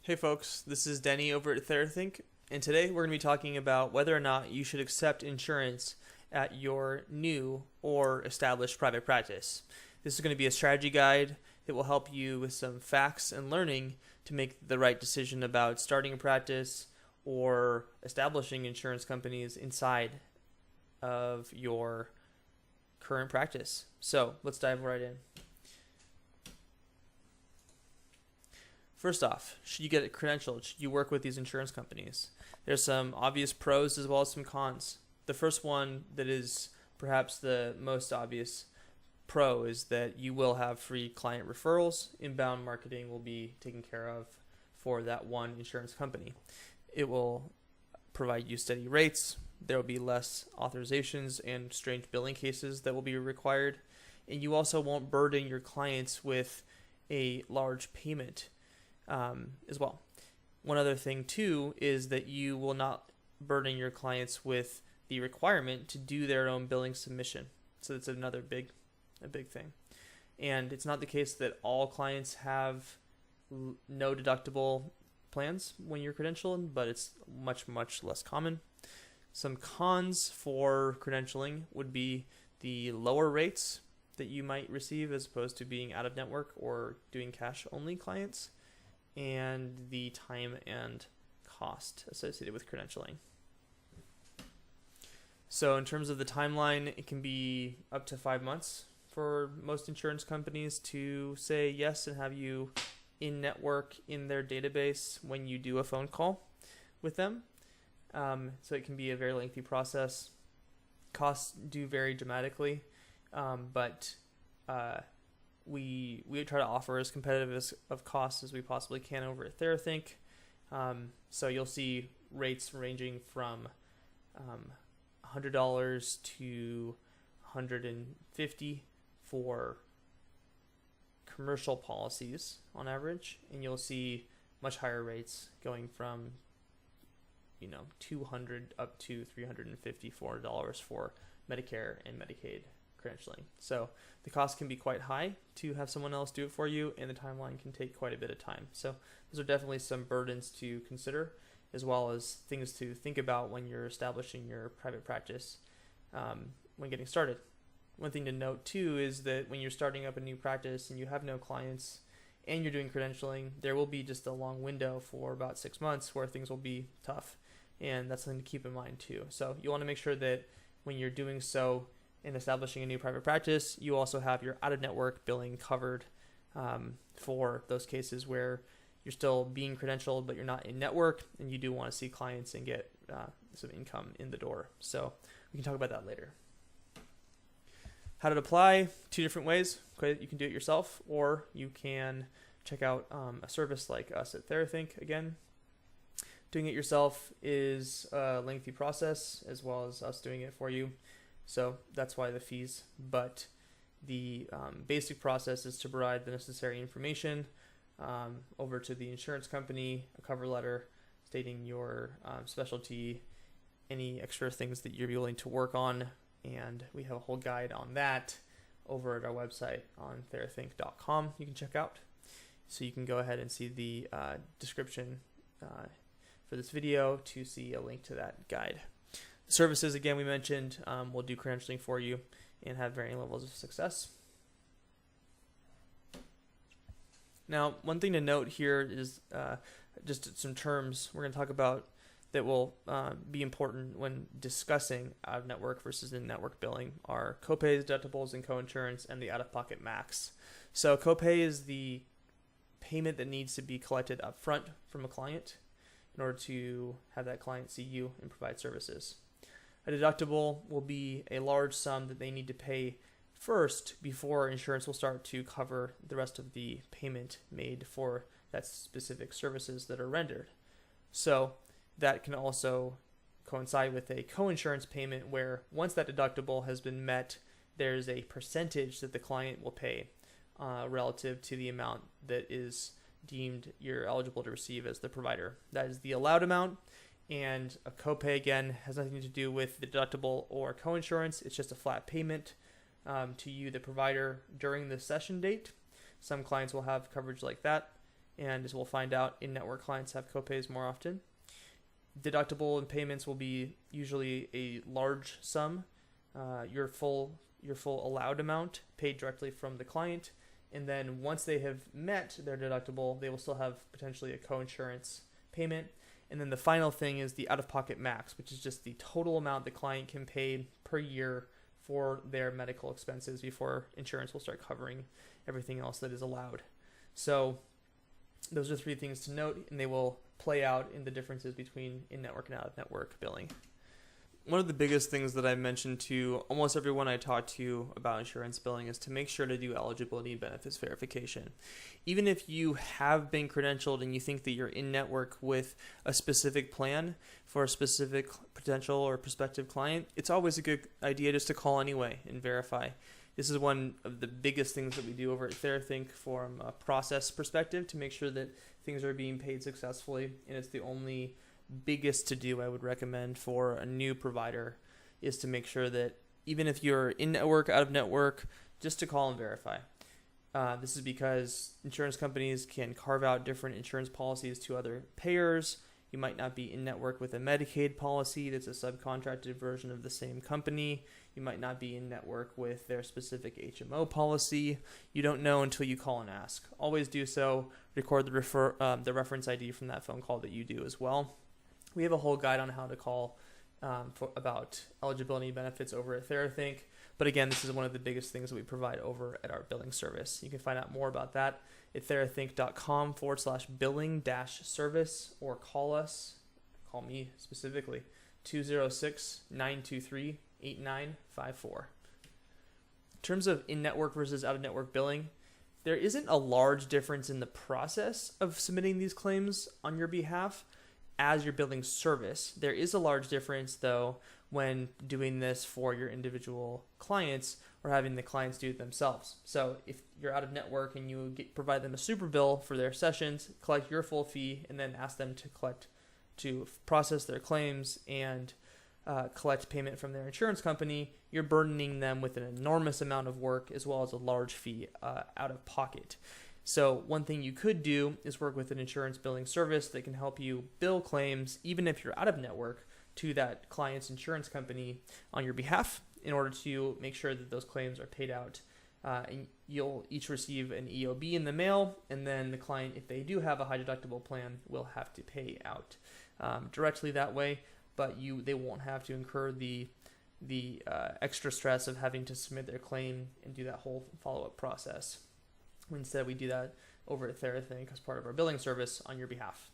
Hey folks, this is Denny over at TheraThink, and today we're going to be talking about whether or not you should accept insurance at your new or established private practice. This is going to be a strategy guide that will help you with some facts and learning to make the right decision about starting a practice or establishing insurance companies inside of your current practice. So let's dive right in. First off, should you get it credentialed? Should you work with these insurance companies? There's some obvious pros as well as some cons. The first one that is perhaps the most obvious pro is that you will have free client referrals. Inbound marketing will be taken care of for that one insurance company. It will provide you steady rates. There will be less authorizations and strange billing cases that will be required. And you also won't burden your clients with a large payment as well. One other thing too is that you will not burden your clients with the requirement to do their own billing submission. So that's another big thing. And it's not the case that all clients have no deductible plans when you're credentialed, but it's much less common. Some cons for credentialing would be the lower rates that you might receive as opposed to being out of network or doing cash only clients, and the time and cost associated with credentialing. So in terms of the timeline, it can be up to 5 months for most insurance companies to say yes and have you in network in their database when you do a phone call with them. So it can be a very lengthy process. Costs do vary dramatically, but we try to offer as competitive of costs as we possibly can over at TheraThink. So you'll see rates ranging from $100 to $150 for commercial policies on average, and you'll see much higher rates going from $200 up to $354 for Medicare and Medicaid credentialing. So the cost can be quite high to have someone else do it for you, and the timeline can take quite a bit of time. So those are definitely some burdens to consider, as well as things to think about when you're establishing your private practice when getting started. One thing to note too is that when you're starting up a new practice and you have no clients and you're doing credentialing, there will be just a long window for about 6 months where things will be tough, and that's something to keep in mind too. So you want to make sure that when you're doing so in establishing a new private practice, you also have your out-of-network billing covered for those cases where you're still being credentialed but you're not in network and you do want to see clients and get some income in the door. So we can talk about that later. How to apply? 2 different ways. Okay, you can do it yourself, or you can check out a service like us at TheraThink. Again, doing it yourself is a lengthy process, as well as us doing it for you. So that's why the fees, but the basic process is to provide the necessary information over to the insurance company, a cover letter stating your specialty, any extra things that you're willing to work on, and we have a whole guide on that over at our website on therathink.com you can check out. So you can go ahead and see the description for this video to see a link to that guide. Services, again, we mentioned, will do credentialing for you and have varying levels of success. Now, one thing to note here is just some terms we're going to talk about that will be important when discussing out-of-network versus in-network billing are copays, deductibles, and coinsurance, and the out-of-pocket max. So copay is the payment that needs to be collected up front from a client in order to have that client see you and provide services. A deductible will be a large sum that they need to pay first before insurance will start to cover the rest of the payment made for that specific services that are rendered. So that can also coincide with a coinsurance payment where once that deductible has been met, there's a percentage that the client will pay relative to the amount that is deemed you're eligible to receive as the provider. That is the allowed amount. And a copay, again, has nothing to do with the deductible or coinsurance. It's just a flat payment to you, the provider, during the session date. Some clients will have coverage like that. and as we'll find out, in-network clients have copays more often. Deductible and payments will be usually a large sum, your full allowed amount paid directly from the client, and then once they have met their deductible, they will still have potentially a coinsurance payment. And then the final thing is the out-of-pocket max, which is just the total amount the client can pay per year for their medical expenses before insurance will start covering everything else that is allowed. So those are 3 things to note, and they will play out in the differences between in-network and out-of-network billing. One of the biggest things that I mentioned to almost everyone I talk to about insurance billing is to make sure to do eligibility and benefits verification. Even if you have been credentialed and you think that you're in network with a specific plan for a specific potential or prospective client, it's always a good idea just to call anyway and verify. This is one of the biggest things that we do over at TheraThink from a process perspective to make sure that things are being paid successfully, and it's the only biggest to do I would recommend for a new provider is to make sure that even if you're in network, out of network, just to call and verify. This is because insurance companies can carve out different insurance policies to other payers. You might not be in network with a Medicaid policy that's a subcontracted version of the same company. You might not be in network with their specific HMO policy. You don't know until you call and ask. Always do so. Record the reference ID from that phone call that you do as well. We have a whole guide on how to call about eligibility benefits over at TheraThink. But again, this is one of the biggest things that we provide over at our billing service. You can find out more about that at therathink.com/billing-service or call me specifically, 206-923-8954. In terms of in-network versus out-of-network billing, there isn't a large difference in the process of submitting these claims on your behalf as your billing service. There is a large difference, though, when doing this for your individual clients or having the clients do it themselves. So if you're out of network and you provide them a super bill for their sessions, collect your full fee, and then ask them to process their claims and collect payment from their insurance company, you're burdening them with an enormous amount of work as well as a large fee out of pocket. So one thing you could do is work with an insurance billing service that can help you bill claims, even if you're out of network, to that client's insurance company on your behalf in order to make sure that those claims are paid out. And you'll each receive an EOB in the mail, and then the client, if they do have a high deductible plan, will have to pay out directly that way, but they won't have to incur the extra stress of having to submit their claim and do that whole follow-up process. Instead, we do that over at TheraThink as part of our billing service on your behalf.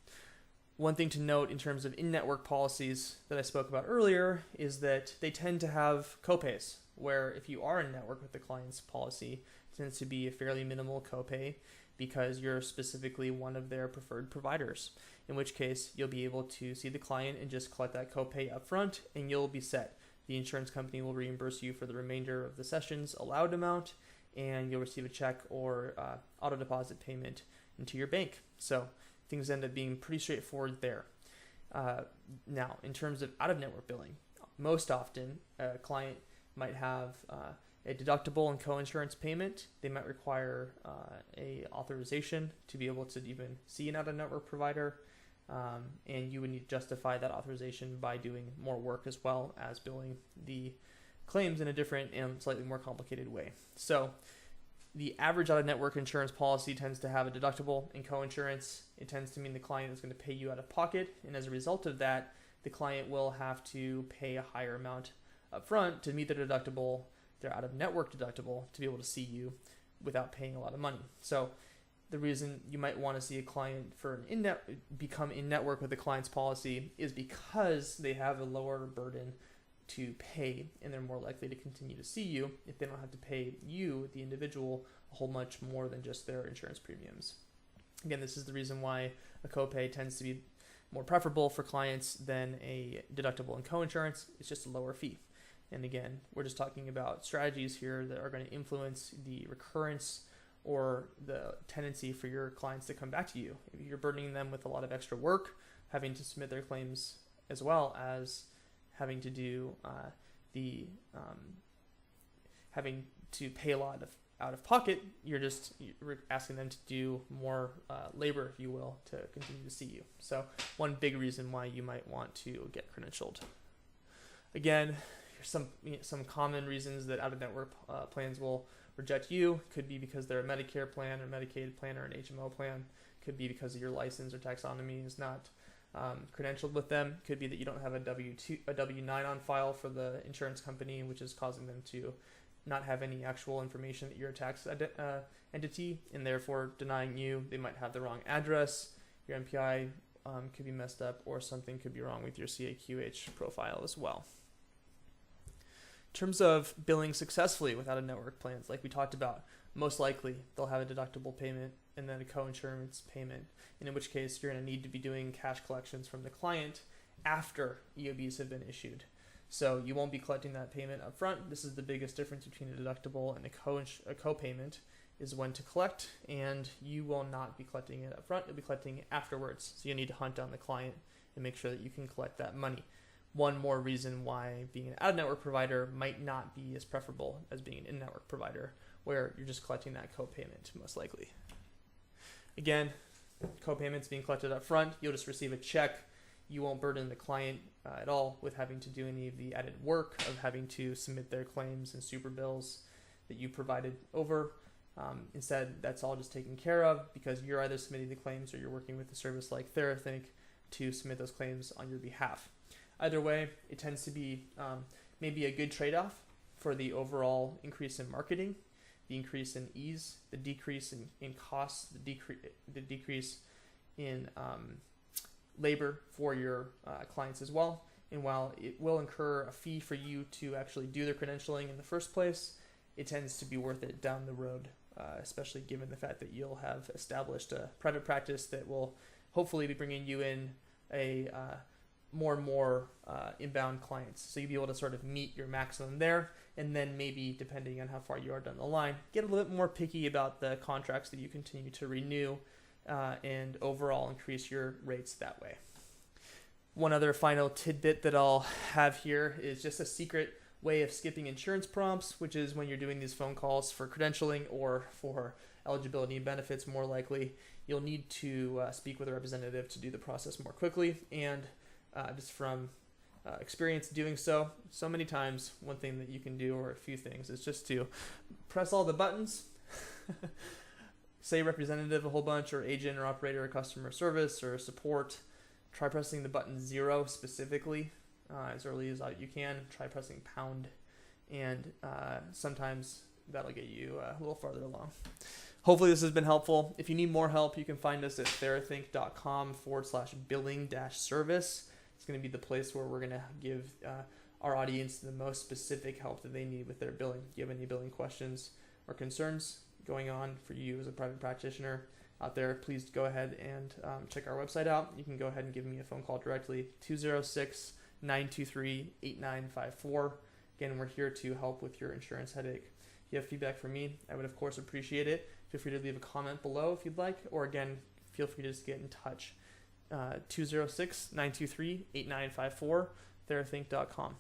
One thing to note in terms of in-network policies that I spoke about earlier is that they tend to have copays, where if you are in network with the client's policy, it tends to be a fairly minimal copay because you're specifically one of their preferred providers, in which case you'll be able to see the client and just collect that copay up front, and you'll be set. The insurance company will reimburse you for the remainder of the session's allowed amount, and you'll receive a check or auto deposit payment into your bank. So things end up being pretty straightforward there. Now, in terms of out-of-network billing, most often a client might have a deductible and co-insurance payment. They might require a authorization to be able to even see an out-of-network provider, and you would need to justify that authorization by doing more work as well as billing the claims in a different and slightly more complicated way. So the average out-of-network insurance policy tends to have a deductible and co-insurance. It tends to mean the client is going to pay you out of pocket, and as a result of that, the client will have to pay a higher amount up front to meet their deductible, their out-of-network deductible, to be able to see you without paying a lot of money. So the reason you might want to see a client for become in-network with the client's policy is because they have a lower burden to pay, and they're more likely to continue to see you if they don't have to pay you, the individual, a whole much more than just their insurance premiums. Again, this is the reason why a copay tends to be more preferable for clients than a deductible and coinsurance. It's just a lower fee. And again, we're just talking about strategies here that are going to influence the recurrence or the tendency for your clients to come back to you. If you're burdening them with a lot of extra work, having to submit their claims as well as having to do having to pay a lot of out of pocket. You're asking them to do more labor, if you will, to continue to see you. So one big reason why you might want to get credentialed. Again, here's some common reasons that out-of-network plans will reject you. Could be because they're a Medicare plan or Medicaid plan or an HMO plan. Could be because of your license or taxonomy is not credentialed with them. Could be that you don't have a W-9 on file for the insurance company, which is causing them to not have any actual information that you're a tax entity, and therefore denying you. They might have the wrong address. Your MPI could be messed up, or something could be wrong with your CAQH profile as well. In terms of billing successfully without a network plans, like we talked about, most likely they'll have a deductible payment and then a co-insurance payment, and in which case you're going to need to be doing cash collections from the client after EOBs have been issued. So you won't be collecting that payment up front. This is the biggest difference between a deductible and a co-payment, is when to collect, and you will not be collecting it up front. You'll be collecting it afterwards. So you need to hunt down the client and make sure that you can collect that money. One more reason why being an out-of-network provider might not be as preferable as being an in-network provider, where you're just collecting that co-payment most likely. Again, co-payments being collected up front, you'll just receive a check. You won't burden the client at all with having to do any of the added work of having to submit their claims and super bills that you provided over. Instead, that's all just taken care of because you're either submitting the claims or you're working with a service like TheraThink to submit those claims on your behalf. Either way, it tends to be maybe a good trade-off for the overall increase in marketing, the increase in ease, the decrease in costs, the decrease in labor for your clients as well. And while it will incur a fee for you to actually do the credentialing in the first place, it tends to be worth it down the road, especially given the fact that you'll have established a private practice that will hopefully be bringing you in a more and more inbound clients. So you'll be able to sort of meet your maximum there, and then maybe, depending on how far you are down the line, get a little bit more picky about the contracts that you continue to renew, and overall increase your rates that way. One other final tidbit that I'll have here is just a secret way of skipping insurance prompts, which is when you're doing these phone calls for credentialing or for eligibility and benefits, more likely you'll need to speak with a representative to do the process more quickly. And just from experience doing so many times, one thing that you can do, or a few things, is just to press all the buttons, say representative a whole bunch, or agent or operator or customer service or support. Try pressing the button 0 specifically as early as you can. Try pressing pound, and sometimes that'll get you a little farther along. Hopefully this has been helpful. If you need more help, you can find us at therathink.com/billing-service. It's going to be the place where we're going to give our audience the most specific help that they need with their billing. If you have any billing questions or concerns going on for you as a private practitioner out there, please go ahead and check our website out. You can go ahead and give me a phone call directly, 206-923-8954. Again, we're here to help with your insurance headache. If you have feedback for me, I would of course appreciate it. Feel free to leave a comment below if you'd like, or again, feel free to just get in touch. 206-923-8954, therathink.com.